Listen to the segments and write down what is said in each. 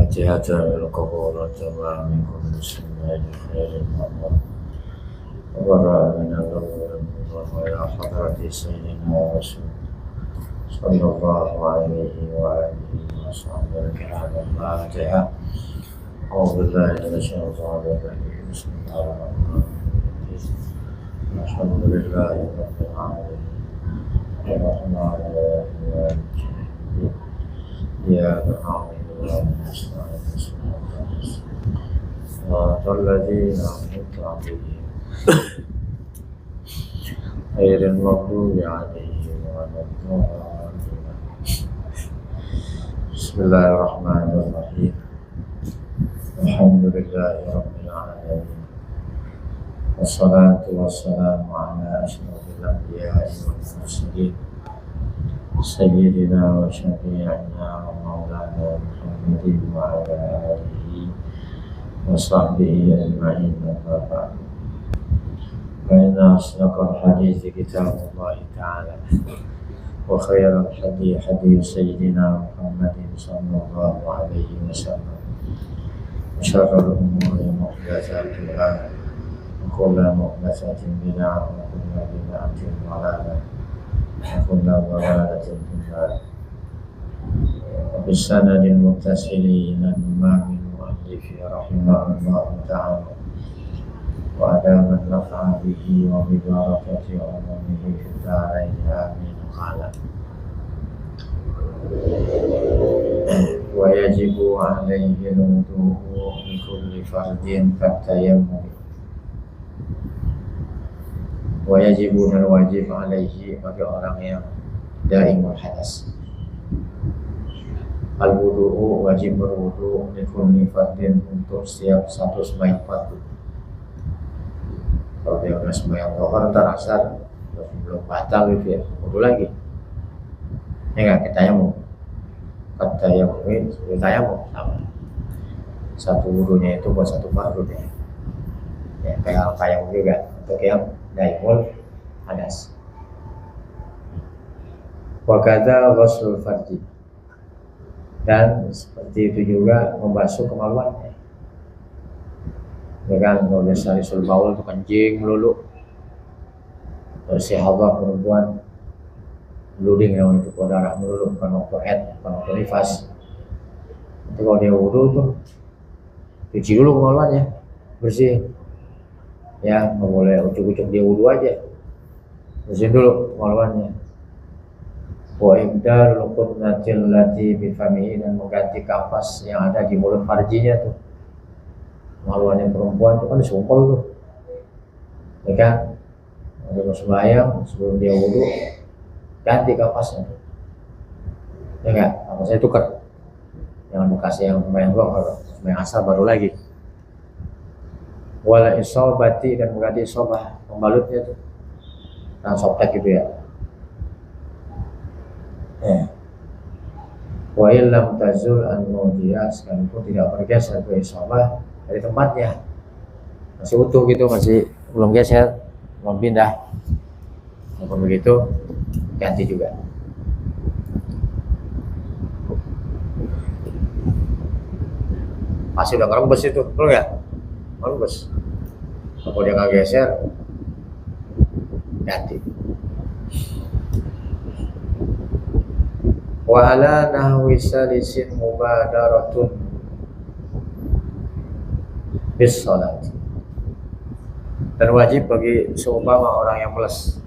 فاتحة القبولة من كل سماء خير المأمور وبرأ من الأول وإلى حضرة سيدنا رسول صلى الله عليه وآله وصحبه الكرام. الفاتحة. أعوذ بالله من الشيطان الرجيم. بسم الله الرحمن الرحيم. الحمد لله رب العالمين الرحمن الرحيم إياك نعبد وإياك نستعين صراط الذين أنعمت عليهم غير المغضوب عليهم ولا الضالين. بسم الله الرحمن الرحيم. الحمد لله رب العالمين والصلاة والسلام على أشرف الأنبياء والمرسلين سيدنا وشفيعنا ومولانا محمد وعلى آله وصحبه أجمعين. أما بعد، فإن أصدق الحديث كتاب الله تعالى وخير الحديث حديث سيدنا محمد صلى الله عليه وسلم وشر الأمور محدثاتها وكل محدثة بدعة وكل بدعة ضلالة وكل ضلالة في النار. وبالسند المتصل إلى الإمام المؤلف رحمه الله تعالى وأدام النفع به وببركة علومه في الدارين آمين. قال: ويجب عليه الوضوء لكل فرد كالتيمم. Wajibu dan wajib alaihi bagi orang yang daimul hadas. Al-wudu'u wajib berwudu likulli fardin untuk setiap satu sembahyang fardu. Kalau dia udah sembahyang zuhur ntar asar belum batal gitu ya, wudu lagi. Ya enggak, kita tayamum sama. Satu wudunya itu buat satu fardu deh. Ya kayak tayamum juga untuk yang daimul hadas. Wa kadza ghuslul farji, dan seperti itu juga membasuh kemaluannya. Ya kan, kalau biasa risul baul itu kencing melulu, terus ihadah perempuan blooding yang itu darah melulu, bukan waktu haid, bukan waktu nifas. Itu kalau dia wudu tuh cuci dulu kemaluannya bersih. Ya, nggak boleh ucuk-ucuk dia wudu aja, bersihin dulu kemaluannya. Wa ibdalul qudnatil lati bi famihi, dan mengganti kapas yang ada di mulut farjinya tuh. Kemaluannya perempuan tuh kan disumpel tuh, ya kan? Kalau sembahyang sebelum dia wudu ganti kapasnya, ya enggak? Kapasnya tukar, jangan bekas yang sembahyang zuhur, sembahyang asar baru lagi. Wala isobati, dan mengganti isobah, membalutnya tuh, dan softtek gitu ya. Wa illam tazul an-mudiyah, sekalipun tidak bergeser ke isobah dari tempatnya, masih utuh gitu, masih belum geser, belum pindah. Kalau begitu ganti juga. Masih udah ngerembes itu, betul nggak? Ngerembes. Kalau dia nggak geser, ganti. Wa ala nahwi salisin mubadaratun bis salat, dan wajib bagi seumpama orang yang meles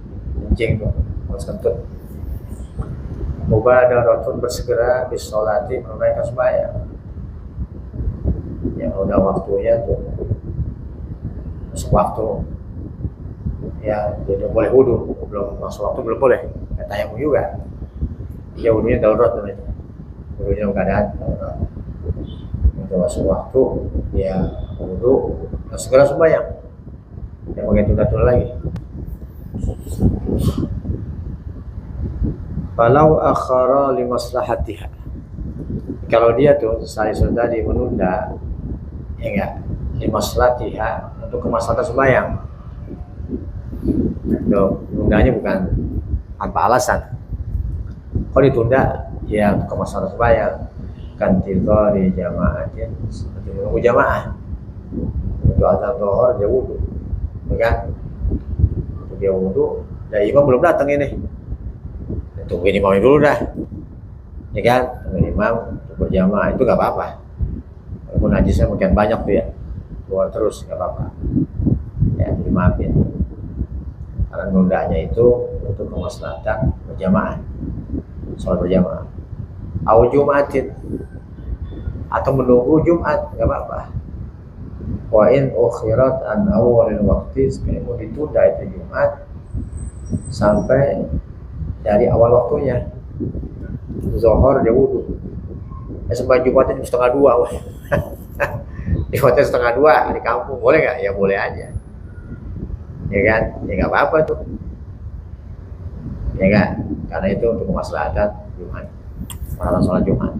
kencing tuh, meles kentut, mubadaratun bersegera bis salati, menunaikan sembahyang. Yang udah waktunya tuh masuk waktu, ya dia udah boleh wudu, belum masuk waktu belum boleh. Tayamum juga, dia wudunya darurat tuh, wudunya keadaan darurat. Udah masuk waktu, dia wudu, segera sembahyang, yang pakai tunda-tunda lagi. Falau akhara li maslahatiha, kalau dia tuh saya sudah tadi menunda, ya enggak, li maslahatiha, untuk kemaslahatan sembahyang. Tuh, tundanya bukan tanpa alasan. Kalau ditunda, ya untuk kemaslahatan sembahyang. kantidhari jama'atin, seperti menunggu jamaah. Untuk azan zuhur dia wudu, ya kan? Untuk dia wudu, dan imam belum datang ini. Tungguin imam dulu dah, ya kan? Tungguin imam untuk berjamaah itu nggak apa-apa. Walaupun najisnya mungkin banyak tuh ya, keluar terus nggak apa-apa. Ya dimaafin. Karena nundanya itu untuk kemaslahatan berjamaah, sholat berjamaah. Au Jumatin, atau menunggu Jumat nggak apa-apa. Wa in ukhirat an awalil waqti, sebenarnya mau ditunda itu Jumat sampai dari awal waktunya. Zuhur dia wudu, sampai Jumatnya jam 1:30. Jumatnya 1:30 di kampung, boleh nggak? Ya boleh aja, ya kan? Ya nggak apa-apa tuh, ya kan? Karena itu untuk kemaslahatan Jumat, masalah sholat Jumat.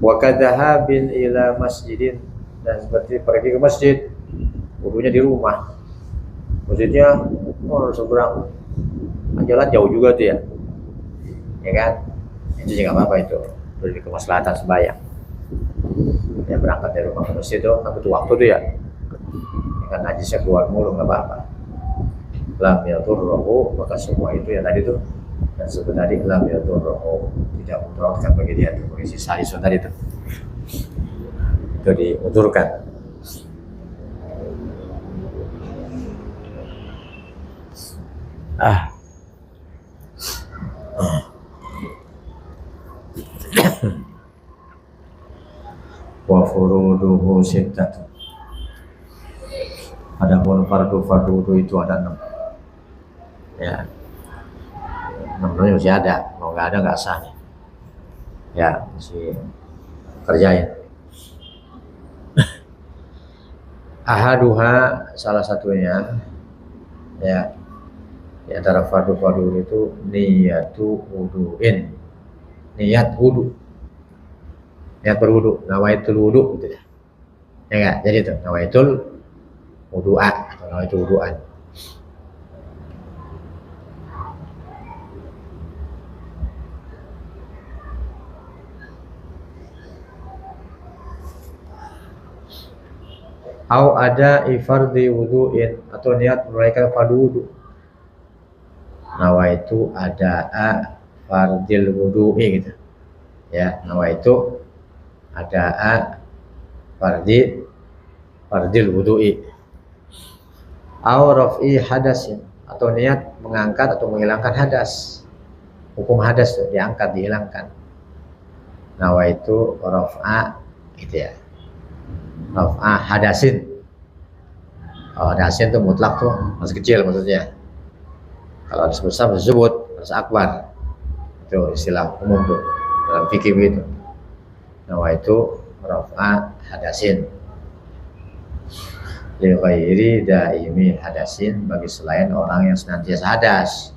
Wa kadzahabin ila masjidin, dan seperti pergi ke masjid, wudunya di rumah. Masjidnya seberang, jalan jauh juga tuh ya kan? Itu juga nggak apa-apa, itu dari kemaslahatan sembahyang. Ya berangkat dari rumah ke masjid itu kan butuh waktu tuh ya, kan najisnya keluar mulu nggak apa-apa. Lam yadurruhu, maka semua itu ya tadi tuh, dan sebenarnya lam yadurruhu, tidak mudaratkan bagi dia tuh, berisi salisun tadi tuh, itu diudurkan. Wa furuduhu sittatu, adapun fardu wudu itu ada 6. Ya, 6 masih ada, mau nggak ada nggak sah nih. Ya masih kerjain. Ahaduha, salah satunya ya, di antara fardu itu niyatu wudu'in, niat wudu, niat berwudu, nawaitul wudu gitu ya. Ya enggak? Jadi itu nawaitul wudu'a atau nawaitul wudu'an. Au ada ifardi wudu'in, atau niat menunaikan fardu wudu. Nawaitu ada fardil wudu'i gitu. Ya, nawaitu ada fardil wudu'i. Au raf'i hadasin, atau niat mengangkat atau menghilangkan hadas. Hukum hadas tuh diangkat, dihilangkan. Nawaitu raf'a gitu ya. Raf'a hadasin. Oh, hadasin itu mutlak tuh, masih kecil maksudnya. Kalau hadas besar disebut hadas akbar. Itu istilah umum tuh dalam fikih begitu. Nawaitu raf'a hadasin. Li ghairi daimi hadasin, bagi selain orang yang senantiasa hadas.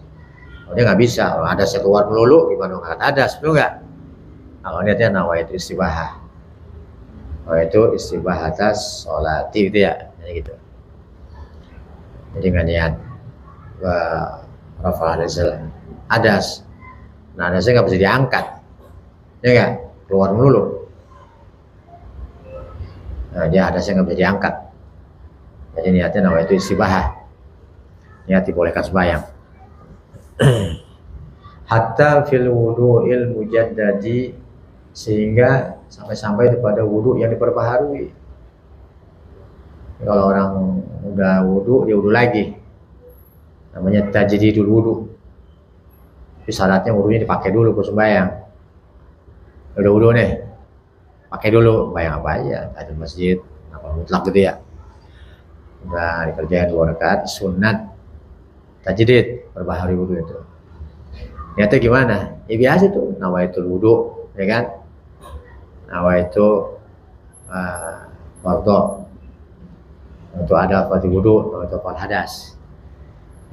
Oh, dia nggak bisa, kalau hadasnya keluar melulu gimana nggak hadas, betul nggak? Kalau niatnya nawaitu istibahah. Nawaitu istibahah atas sholati gitu ya, gitu. Jadi nggak niat rafa hadas. Nah, hadasnya nggak bisa diangkat, ya nggak? Keluar melulu. Nah, dia hadasnya nggak bisa diangkat. Jadi niatnya nawaitu istibahah, niat dibolehkan sembahyang. Hatta fil wudu'il mujaddadi, sehingga sampai kepada wudu yang diperbaharui. Kalau orang udah wudu, dia wudu lagi, namanya tajdidul wudu. Tapi syaratnya wudunya dipakai dulu ke sembahyang. Udah wudu nih, pakai dulu, bayang apa aja, tahiyyatul masjid, apa mutlak gitu ya. Udah dikerjain 2 rakaat sunat tajdid, perbaharui wudu itu. Niatnya gimana? Ya biasa tuh, nawaitul wudu, ya kan? Nawaitu fardhu, untuk ada fardhu wudu, atau fardhu hadas.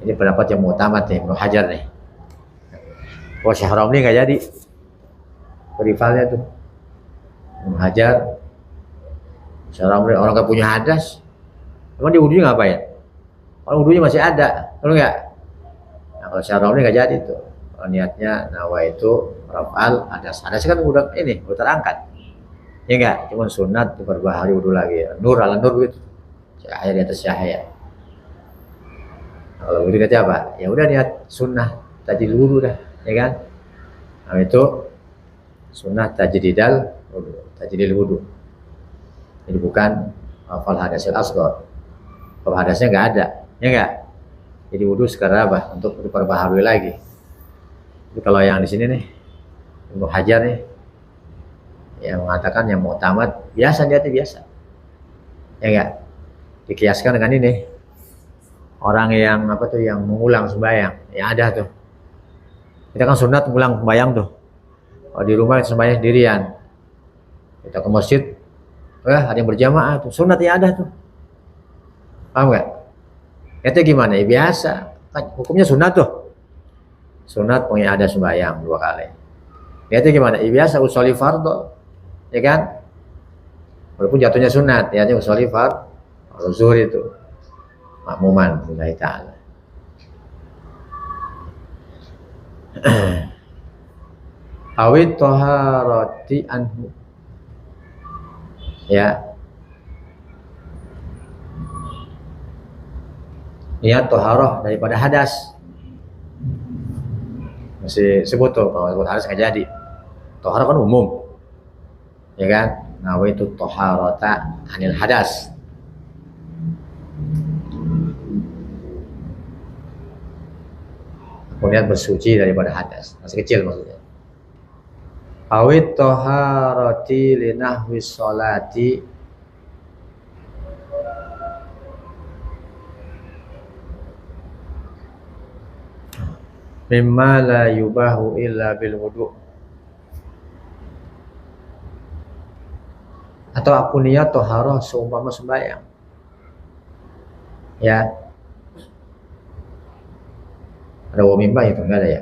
Ini pendapat yang mutamad nih, Ibnu Hajar nih. Wah, Syekh Romli nggak jadi rivalnya tuh. Ibnu Hajar, Syekh Romli orang nggak punya hadas, emang dia wudunya ngapain? Orang wudunya masih ada, betul nggak? Nah, kalau Syekh Romli nggak jadi tuh. niatnya nawaitu raf'al hadas. Hadas kan udah terangkat. Ya enggak, cuma sunat diperbaharui wudu lagi. Nur ala nur gitu. Cahaya di atas cahaya. Kalau wudu nanti apa? Ya udah niat sunnah tajdidul wudu dah, ya kan? Nah itu sunnah tajdidul wudu. Jadi bukan hafal hadasil asghar. Kalau hadasnya enggak ada, ya enggak? Jadi wudu sekarang apa? Untuk diperbaharui lagi. Jadi kalau yang di sini nih, Ibnu Hajar nih, yang mengatakan yang mu'tamad biasa niatnya biasa, ya enggak? Dikiaskan dengan ini orang yang yang mengulang sembahyang, ya ada tuh. Kita kan sunat mengulang sembahyang tuh. Kalau di rumah sembahyang sendirian, kita ke masjid, ada yang berjamaah tuh, sunat ya ada tuh. Paham nggak? Itu gimana? Ya biasa, kan hukumnya sunat tuh. Sunat punya ada sembahyang 2 kali. Itu gimana? Ya biasa usolli fardhu, ya kan? Walaupun jatuhnya sunat, ya usolli fardhu zuhur itu. Makmuman lillahi ta'ala. Awit toharoti anhu, ya, niat toharoh daripada hadas. Masih sebut tuh, kalau sebut hadas nggak jadi. Toharoh kan umum, ya kan? Nawaitu toharota anil hadas. Kemudian bersuci daripada hadas, masih kecil maksudnya. Awit toharoti linahwi sholati, mimma la yubahu illa bil wudu. Atau aku niat toharoh seumpama sembahyang, ya. Ada wamimma itu enggak ada ya?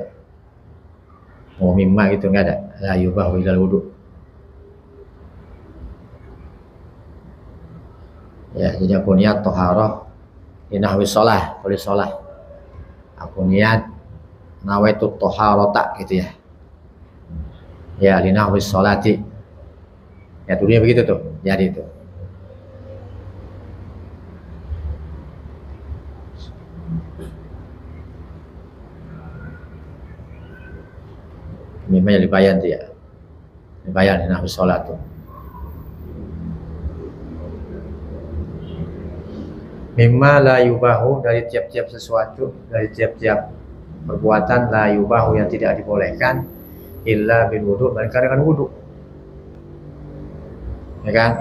Wamimma itu enggak ada. La yubahu ilal wudu. Ya, jadi aku niat toharoh inahwi sholah, boleh sholah. Aku niat nawaitu toharota gitu ya. Ya, linahwi sholati. Ya, dulunya begitu tuh. Jadi itu. Mimanya dibayan tuh ya. Dibayan linahwi sholat tuh. Mimma la yubahu, dari tiap-tiap sesuatu, dari tiap-tiap perbuatan la yubahu yang tidak dibolehkan illa bil wudu, melainkan dengan wudu, ya kan?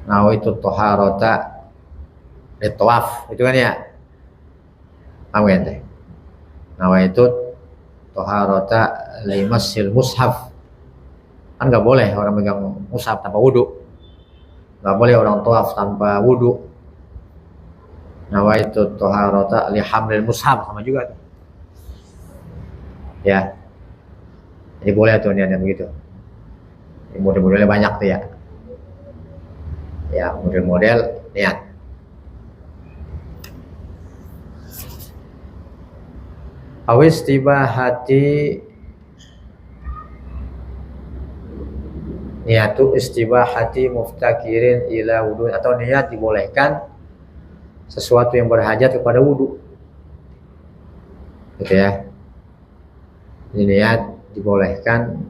Nawaitu toharota litawaf, itu kan ya, paham kan teh? Nawaitu toharota limasil mushaf, kan nggak boleh orang megang mushaf tanpa wudu. Nggak boleh orang tawaf tanpa wudu. Nawaitu toharota li hamlil mushaf, sama juga tuh. Ya, jadi boleh tuh niatnya begitu. Model-modelnya banyak tuh ya. Ya, model-model niat. Awis tibahati, niatu istibahati muftakirin ila wudu, atau niat dibolehkan sesuatu yang berhajat kepada wudu, gitu ya. Ini niat dibolehkan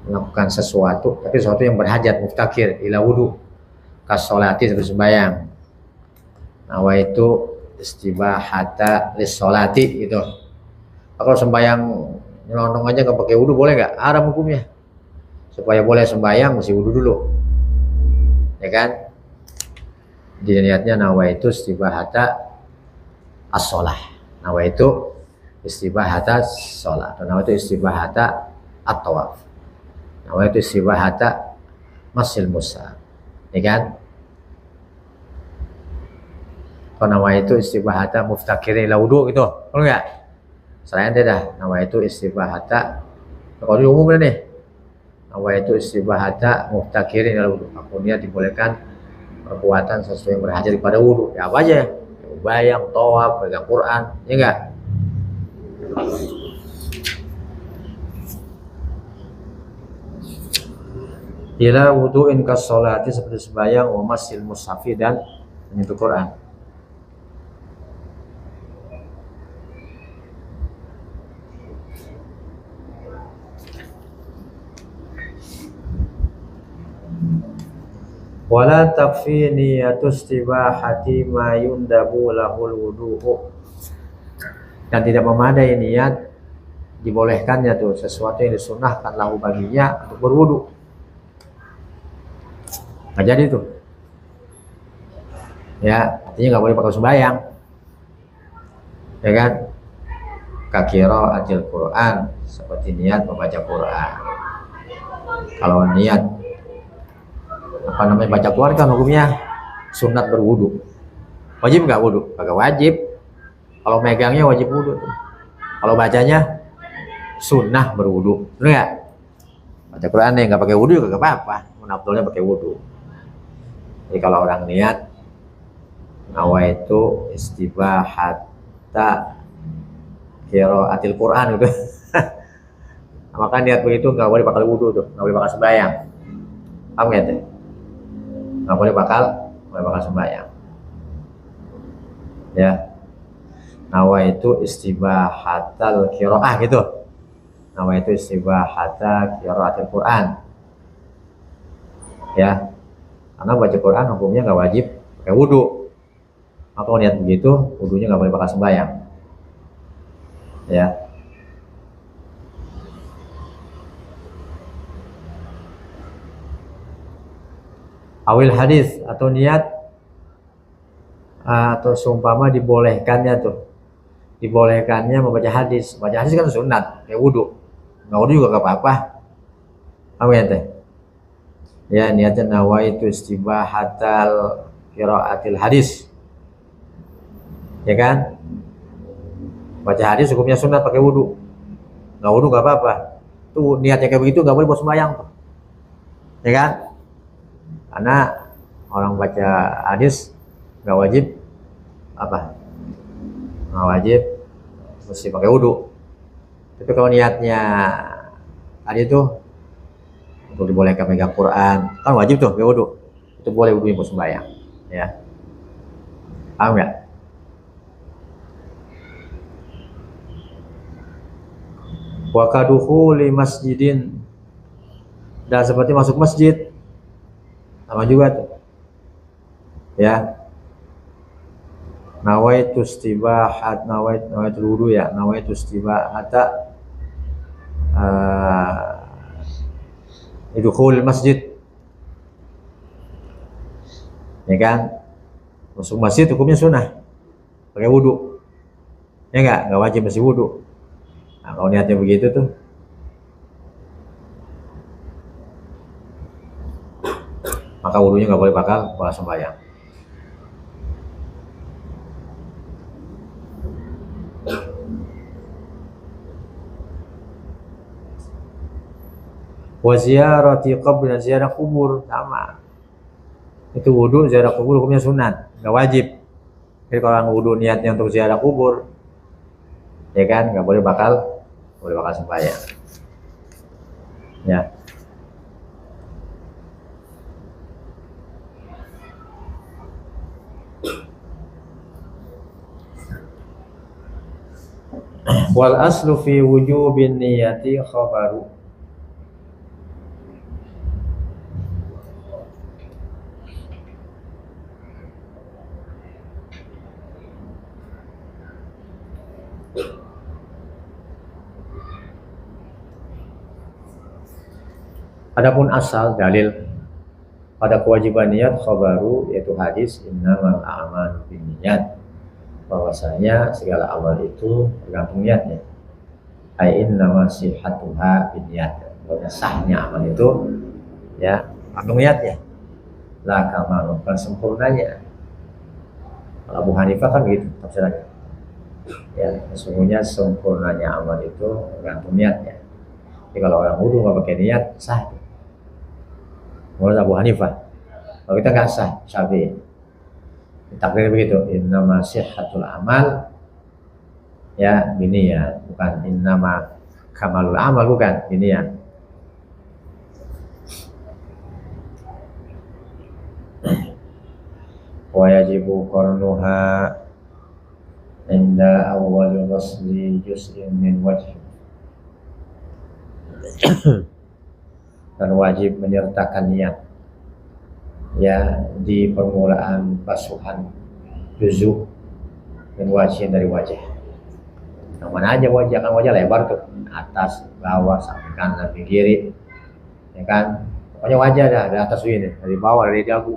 melakukan sesuatu, tapi sesuatu yang berhajat, muftakir ila wudu, kasolati, seperti sembahyang. Nawaitu istibahata lissolati itu. Kalau sembahyang nyelonong aja nggak pakai wudu boleh nggak? Haram hukumnya. Supaya boleh sembahyang mesti wudu dulu, ya kan? Jadi niatnya nawaitu istibahata as-sholah, nawaitu istibahata sholah, atau nawaitu istibahata at-tawaf, nawaitu istibahata masil musa, ya kan? Kalau nawaitu istibahata muftakirin ila wudu gitu, kalau enggak? Selain tidak, nawaitu istibahata, kalau di umum nih, nawaitu istibahata muftakirin ila wudu, aku niat dibolehkan perbuatan sesuatu yang berhajat kepada wudu, ya apa aja, bayang, tawaf, pegang Quran, ya enggak? Ila wudu'in kasolati, seperti sembahyang, wa masil mushafi, dan menyentuh Quran. Wala takfi niyatus tibahati ma yundabu lahul wudu'u, dan tidak memadai niat dibolehkannya tuh sesuatu yang disunahkan lahu baginya untuk berwudu. Nggak jadi tuh, ya artinya nggak boleh pakai sembahyang, ya kan? Kakiro atil Quran, seperti niat membaca Quran. Kalau niat apa namanya baca Quran kan hukumnya sunat berwudu. Wajib nggak wudu? Kagak wajib. Kalau megangnya wajib wudu tuh. Kalau bacanya sunnah berwudu, benar nggak? Baca Quran nih nggak pakai wudu kagak apa-apa, menafdolnya pakai wudu. Jadi kalau orang niat nawaitu istibahata qiraatil Quran gitu. Maka niat begitu nggak boleh pakai wudu tuh, nggak boleh pakai sembahyang. Paham nggak tuh? Nggak boleh bakal sembahyang. Ya. Nawaitu istibahatal qiraah gitu. Nawaitu istibahata qiraatil Quran. Ya. Karena baca Quran hukumnya nggak wajib pakai wudu. Maka kalau niat begitu, wudunya nggak boleh pakai sembahyang. Ya. Awil hadis, atau niat atau seumpama dibolehkannya membaca hadis. Baca hadis kan sunat, kayak wudu. Nggak wudu juga nggak apa-apa. Apa ya teh? Ya, niatnya nawaitu istibahatal qiraatil hadis, ya kan? Baca hadis hukumnya sunat pakai wudu, nggak wudu nggak apa-apa. Tuh niatnya kayak begitu nggak boleh buat sembahyang tuh, ya kan? Karena orang baca hadis nggak wajib apa? Nggak wajib mesti pakai wudu. Tapi kalau niatnya tadi tuh untuk dibolehkan megang Quran, kan wajib tuh pakai wudu, itu boleh wudunya buat sembahyang, ya. Paham nggak? Wa kadukhuli masjidin, dan seperti masuk masjid, sama juga tuh, ya. Nawaitu istibahat, nawaitu wudu, ya, nawaitu istibahata dukhul masjid, ya kan? Masuk masjid hukumnya sunnah pakai wudu, ya nggak wajib mesti wudu. Nah, kalau niatnya begitu tuh maka wudunya nggak boleh bakal sembahyang. Wa ziyarati qabr, ziarah kubur sama. Itu wudu, ziarah kubur hukumnya sunat, nggak wajib. Jadi kalau orang wudu niatnya untuk ziarah kubur, ya kan, nggak boleh bakal sembahyang. Ya. Wal aslu fi wujubin niyati khabaru. Adapun asal dalil pada kewajiban niat khabaru, yaitu hadis innamal a'malu binniyat, bahwasanya segala amal itu tergantung niatnya. Ai innama sihhatuha binniyat, bahwa sahnya amal itu ya tergantung niatnya. La kamalu, bukan sempurnanya. Kalau Abu Hanifah kan gitu tafsirannya. Ya, sesungguhnya sempurnanya amal itu tergantung niatnya. Jadi kalau orang wudu nggak pakai niat sah. Menurut Abu Hanifah, kalau kita nggak sah, Syafi'i. Takdir begitu, innama sihhatul amal Ya, ini ya, bukan innama kamalul amal, bukan ini ya. Wa yajibu qarnuha inda awwal ghusli juz'in min wajh. Dan wajib menyertakan niat ya di permulaan basuhan juzuk dan wajah dari wajah. Yang mana aja wajah, kan wajah lebar tuh, atas, bawah, samping kanan, samping kiri, ya kan. Pokoknya wajah dah dari atas ini, dari bawah, dari dagu,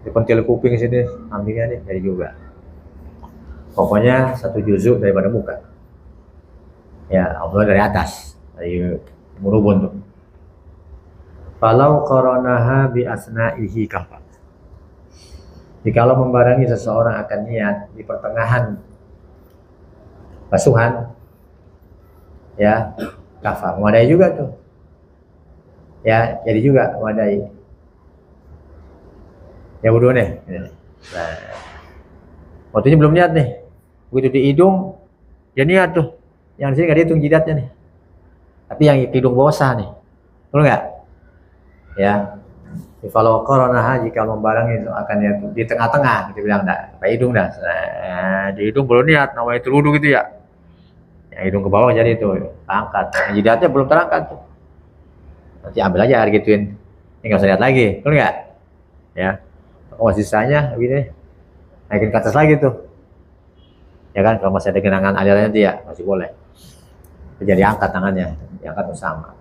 di pentil kuping sini, sampingnya nih dari juga. Pokoknya satu juzuk daripada muka. Ya, Allah dari atas, dari murubun tuh. Falau qoronaha bi asna'ihi kafa. Jikalau membarengi seseorang akan niat di pertengahan basuhan, ya kafa, memadai juga tuh. Ya, jadi juga memadai. Ya wudhu nih. Nah, waktunya belum niat nih. Begitu di hidung, dia niat tuh. Yang di sini nggak dihitung jidatnya nih. Tapi yang di hidung bawah sah nih. Betul nggak? Ya, kalau corona jika membarengi akan niat di tengah-tengah, kita bilang dah, pakai hidung dah. Nah, di hidung belum niat, namanya itu wudhu gitu ya. Yang hidung ke bawah jadi itu, angkat. Yang jidatnya belum terangkat tuh. Nanti ambil aja air gituin. Ini nggak usah lihat lagi, betul nggak? Ya, oh sisanya begini, naikin ke atas lagi tuh. Ya kan, kalau masih ada genangan alirannya nanti ya masih boleh. Jadi angkat tangannya, diangkat bersama.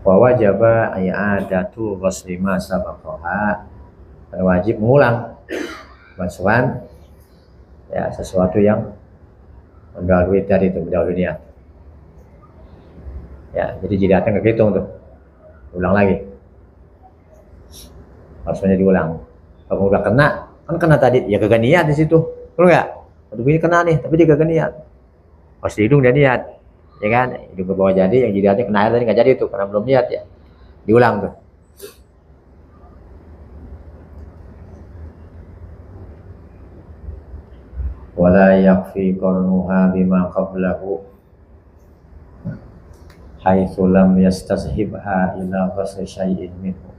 Wa wajaba i'adatu ghusli ma sabaqaha. Wajib mengulang basuhan ya sesuatu yang mendahului tadi itu, mendahului niat. Ya, jadi jidatnya nggak hitung tuh. Ulang lagi. Basuhannya diulang. Kalau udah kena, kan kena tadi, ya kagak niat di situ. Betul nggak? Waktu ini kena nih, tapi dia kagak niat. Pas di hidung dia niat. Ya kan, hidung ke bawah jadi, yang jidatnya kena air tadi nggak jadi tuh karena belum niat ya, diulang tuh. Wala yakfi qarnuha bima qablahu haitsu lam yastashibha ila ghasli syai'in minhu.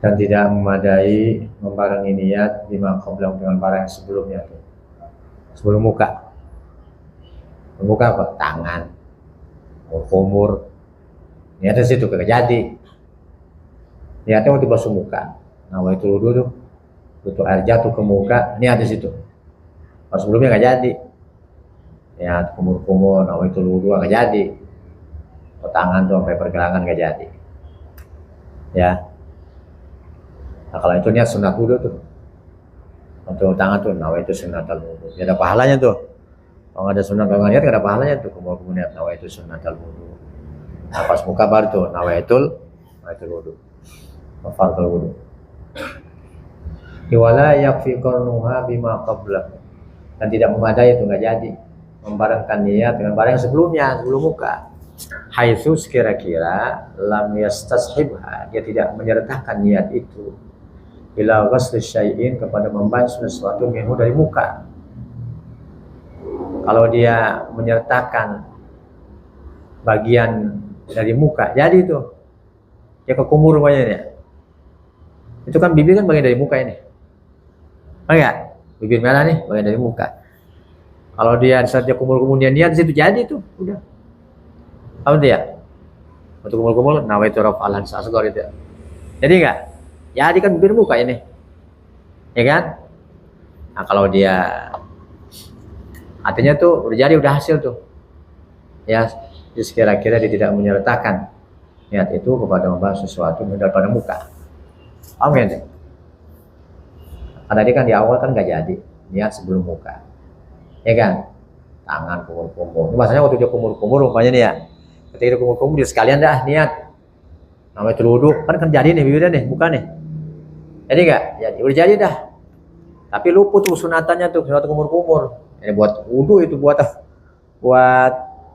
Dan tidak memadai membarengi niat bima qablahu dengan barang yang sebelumnya tuh. Sebelum muka. Muka apa? Tangan, kumur. Niatnya situ kagak jadi. Niatnya waktu basuh muka. Nah, itu wudhu tuh, butuh air jatuh ke muka, niatnya situ. Kalau sebelumnya nggak jadi. Niat kumur-kumur, nah itu wudhu nggak jadi. Kalau tangan tuh sampai pergelangan nggak jadi. Ya. Nah, kalau itu niat sunat wudhu tuh. Untuk tangan tuh, nah itu sunatul wudhu. Ya ada pahalanya tuh. Kalau nggak ada sunat, kalau nggak niat nggak ada pahalanya tuh. Kumur-kumur niat, nah itu sunatul wudhu. Nah, pas muka baru tuh, nawaitul wudhu. Fardhul wudhu. Wala yakfi qarnuha bima qablah. Dan tidak memadai itu nggak jadi. Membarengkan niat dengan barang yang sebelumnya, sebelum muka. Haitsu kira-kira lam yastashibha, dia tidak menyertakan niat itu ila ghasli syai'in kepada membasuh sesuatu minhu dari muka. Kalau dia menyertakan bagian dari muka, jadi tuh dia ke kumur rupanya. Itu kan bibir kan bagian dari muka ini. Enggak? Bibir merah nih bagian dari muka. Kalau dia saat dia kumur-kumur dia niat situ jadi tuh, udah. Apa dia? Waktu kumur-kumur nawaitu raf'alan asghar itu. Jadi enggak? Jadi kan bibir muka ini. Ya kan? Nah, kalau dia artinya tuh udah jadi, udah hasil tuh. Ya, kira-kira dia tidak menyertakan niat itu kepada membahas sesuatu daripada muka. Paham ya? Tadi kan di awal kan nggak jadi niat sebelum muka, ya kan? Tangan kumur-kumur. Maksudnya waktu dia kumur-kumur rupanya nih ya. Ketika dia kumur-kumur dia sekalian dah niat. Namanya wudhu kan jadi nih bibirnya nih, muka nih. Jadi nggak? Jadi udah jadi dah. Tapi luput tuh sunatannya tuh, sunat kumur-kumur. Ini buat wudhu itu buat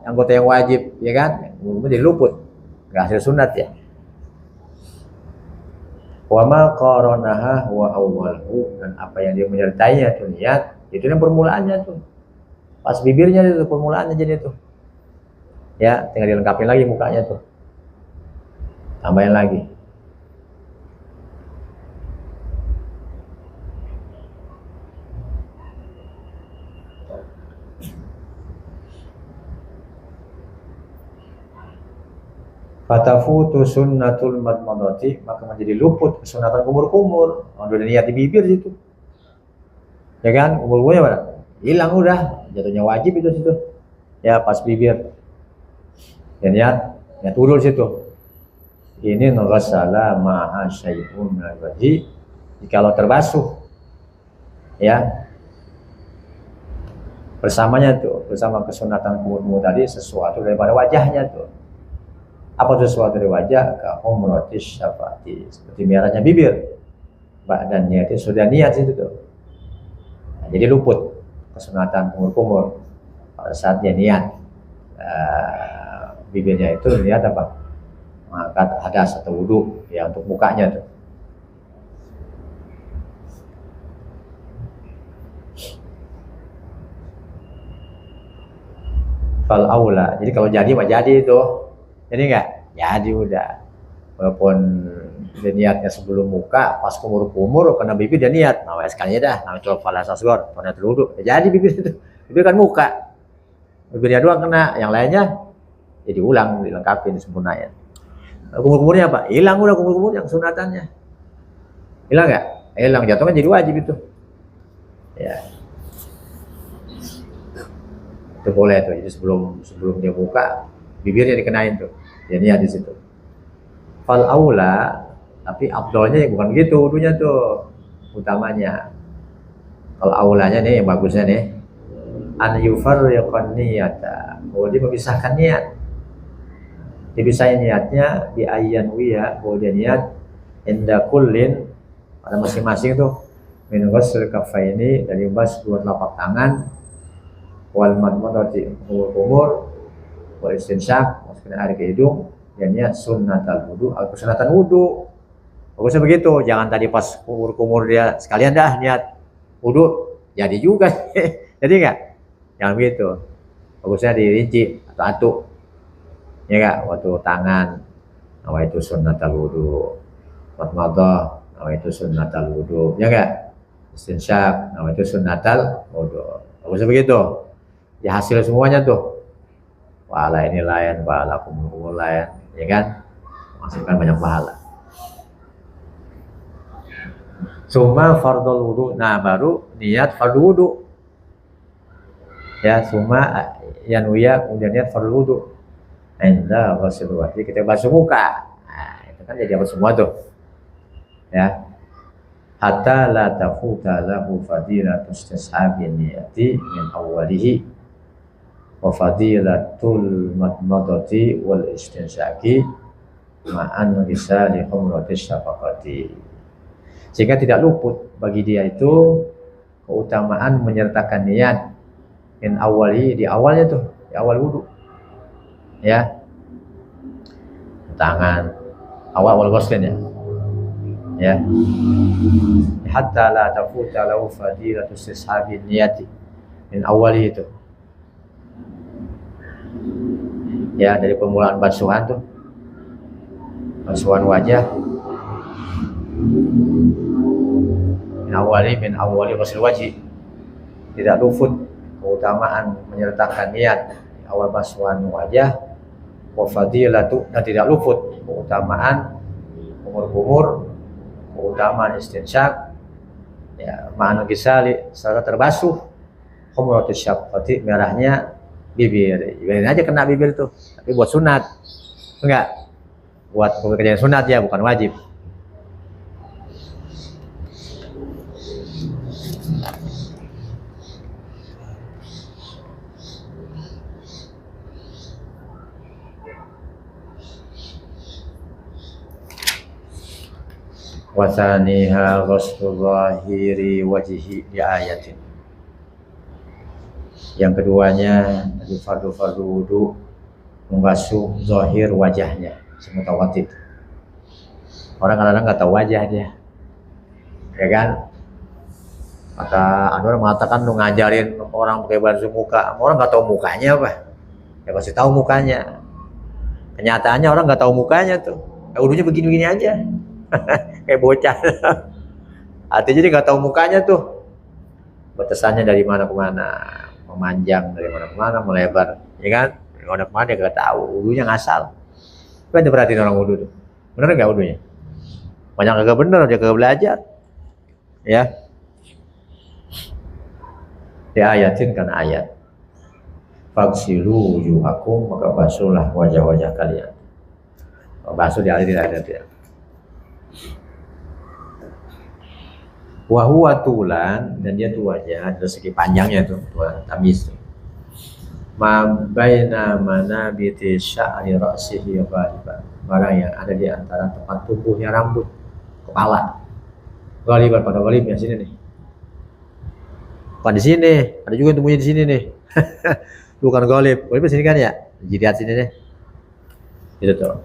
anggota yang wajib, ya kan? Wudhu jadi luput, nggak hasil sunat ya. Wa ma qaranaha wa awwaluhu, dan apa yang dia menyertainya tuh niat, itu yang permulaannya tuh. Pas bibirnya itu permulaannya jadi tuh. Ya, tinggal dilengkapin lagi mukanya tuh. Tambahin lagi. Fatafutu sunnatul madmadati, maka menjadi luput kesunatan kumur-kumur. Udah niat di bibir situ, ya kan? Kumur-kumurnya mana? Hilang udah, jatuhnya wajib itu situ. Ya pas bibir, ya niat turun situ. Ini naghassala ma'a syai'un min wajhi, jikalau terbasuh, ya bersamanya tuh, bersama kesunatan kumur-kumur tadi sesuatu daripada wajahnya tuh. Apa sesuatu dari wajah? Ka umratis syafati, seperti merahnya bibir. Dan niatnya sudah niat itu tuh. Nah, jadi luput kesunatan kumur-kumur pada saat dia niat. Bibirnya itu niat apa? Mengangkat hadas atau wudu ya untuk mukanya tuh. Fal aula. Jadi kalau jadi mah jadi itu. Jadi enggak? Jadi udah. Walaupun dia niatnya sebelum muka, pas kumur-kumur kena bibir dia niat. Nah, sekalinya dah, namanya falas asghar, pernah terwudu. Jadi bibir itu. Bibir kan muka. Bibirnya doang kena, yang lainnya jadi ulang, dilengkapi sempurnain. Kumur-kumurnya apa? Hilang udah kumur-kumur yang sunatannya. Hilang enggak? Hilang, jatuhnya jadi wajib itu. Ya. Itu boleh tuh. Jadi sebelum dia buka, bibirnya dikenain tuh. Dia niat di situ. Fal aula, tapi afdolnya bukan begitu wudunya tuh. Utamanya. Kalau aulanya nih yang bagusnya nih. An yufarriqan niyata. Oh, dia memisahkan niat. Dipisahin niatnya di ayyan wiya, bahwa dia niat inda kullin pada masing-masing tuh min ghusl kaffaini, dari membas dua telapak tangan, wal madmadati umur wal istinsyak, masukkan air ke hidung, dan niat sunnatal wudu atau sunatan wudu. Bagusnya begitu, jangan tadi pas kumur-kumur dia sekalian dah niat wudu, jadi juga. Jadi enggak? Jangan begitu. Bagusnya dirinci atau atuk. Ya enggak? Waktu tangan, nawa itu sunnatal wudu. Madmadah, nawa itu sunnatal wudu. Ya enggak? Istinsyak, nawa itu sunnatal wudu. Bagusnya begitu. Ya hasil semuanya tuh. Pahala ini lain, pahala kumur-kumur lain, ya kan? Masukkan banyak pahala. Summa fardul wudu, nah baru niat fardhu wudu. Ya, summa yanwiya, kemudian niat fardhu wudu. Inda ghusl wajhi, kita basuh muka. Nah, itu kan jadi apa semua tuh. Ya. Hatta la tafuta lahu fadilatu istishabin niyati min awwalihi wa fadilatul madmadati wal istinsyaki ma'an risali humratis syafaqati, sehingga tidak luput bagi dia itu keutamaan menyertakan niat min awali, di awalnya tuh, di awal wudu ya, tangan awal ghuslin ya, hatta la tafuta lahu fadilatus istishabin niyati min awali itu ya, dari permulaan basuhan tuh, basuhan wajah min awali ghusl wajhi, tidak luput keutamaan menyertakan niat di awal basuhan wajah, wa fadilatu, dan tidak luput keutamaan kumur-kumur, keutamaan istinsyak ya, ma'an gisali, serta terbasuh humratus syafaqati, merahnya bibir. Biarin aja kena bibir tuh, tapi buat sunat. Enggak, buat pekerjaan sunat ya, bukan wajib. Wasaniha ghuslu zahiri wajhi di ayatin. Yang keduanya Jadi fardu wudu membasuh zahir wajahnya semutawatir. Orang kadang-kadang nggak tahu wajah dia, ya kan? Maka ada orang mengatakan lu ngajarin orang pakai basuh muka, orang nggak tahu mukanya apa? Ya pasti tahu mukanya. Kenyataannya orang nggak tahu mukanya tuh. Ya, wudunya begini-begini aja, kayak bocah. Artinya jadi nggak tahu mukanya tuh. Batasannya dari mana ke mana, memanjang dari mana ke mana, melebar, ya kan? Dari mana ke mana dia nggak tahu. Wudunya ngasal. Kan diperhatiin orang wudu tuh. Bener nggak wudunya? Banyak kagak bener, dia kagak belajar. Ya. Diayatin kan ayat. Faghsilu wujuhakum, maka basuhlah wajah-wajah kalian. Basuh dialirin ayat. Wa huwa tulan, dan dia tuh wajah dari segi panjangnya tuh, tamis tuh. Ma baina manabiti sya'ri ra'sihi ghaliban. Barang yang ada di antara tempat tumbuhnya rambut kepala. Ghaliban, pada ghalibnya sini nih. Bukan di sini, ada juga yang tumbuhnya di sini nih. Bukan ghalib di sini kan ya, jadi sini nih. Itu tuh.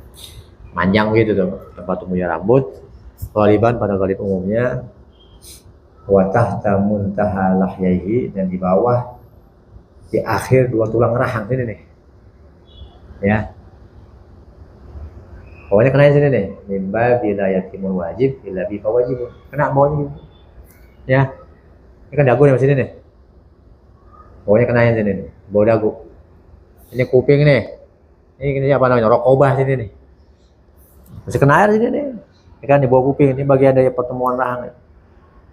Manjang gitu tuh, tempat tumbuhnya rambut. Ghaliban, pada ghalib umumnya. Wa tahta muntaha lahyaihi, dan di bawah di akhir dua tulang rahang sini nih. Ya. Pokoknya kena sini nih. Mimba bila yatimul wajib bila bi wajib. Kena bawahnya gitu. Ya. Ini kan dagu nih sini nih. Pokoknya kena sini nih. Bawah dagu. Ini kuping nih. Ini apa namanya? Rokobah sini nih. Masih kena air sini nih. Ini kan di bawah kuping, ini bagian dari pertemuan rahang nih.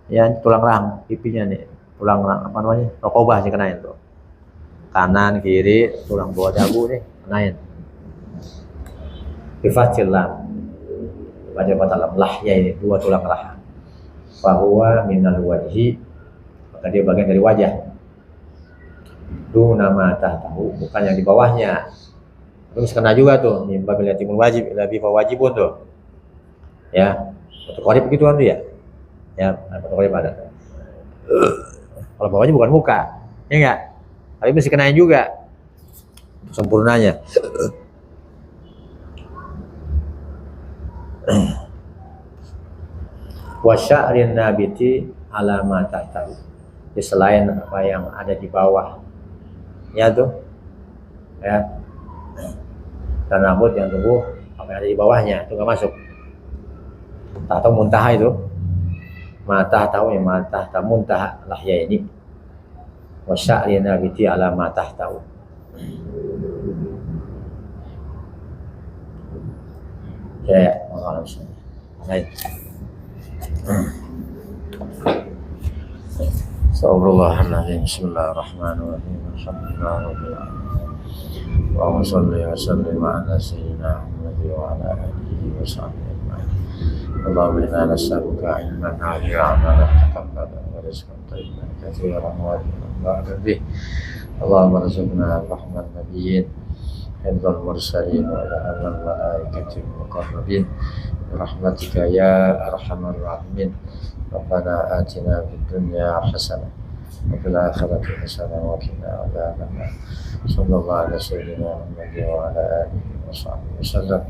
Ya, tulang rahang, pipinya nih. Tulang rahang, apa namanya? Rokobah sih kenain tuh. Kanan, kiri, tulang bawah dagu nih, kenain. Bifathil lam. Baca kata lam lah ya, ini dua tulang rahang. Fahuwa minal wajhi, maka dia bagian dari wajah. Duna ma tahtahu, bukan yang di bawahnya. Terus kena juga tuh, mimba bil yatimul wajib ila bi wajibun tuh. Ya, untuk qarib begitu kan tuh ya. Ya, untuk qarib ada. Kalau bawahnya bukan muka, ya enggak? Tapi mesti kenain juga sempurnanya. Wa sya'rin nabiti ala ma tahtahu. Selain apa yang ada di bawah. Ya tuh. Ya. Dan rambut yang tumbuh apa yang ada di bawahnya itu enggak masuk. Atau muntaha itu. Mata tahu ya, mata tahu muntaha lahya ini. Wa sya'rin nabiti ala ma tahtahu. Ya, makasih. Baik. Astagfirullahaladzim. Bismillahirrahmanirrahim. Alhamdulillah. Allahumma shalli wa sallim ala sayyidina Muhammad wa ala alihi wa sahbihi ajma'in. Allahumma inna nas'aluka ilman nafi'an wa taqabbalan wa rizqan thayyiban katsiran wa ajran bih. Allahumma arzuqna rahman nabiyyin hifdzal mursalin wa ilhamal malaikatil muqarrabin birahmatika ya arhamar rahimin. Rabbana atina fid dunya hasanah wa fil akhirati hasanah wa qina adzaban nar. Sallallahu alaihi wasallam wa ala alihi wa sahbihi wasallam.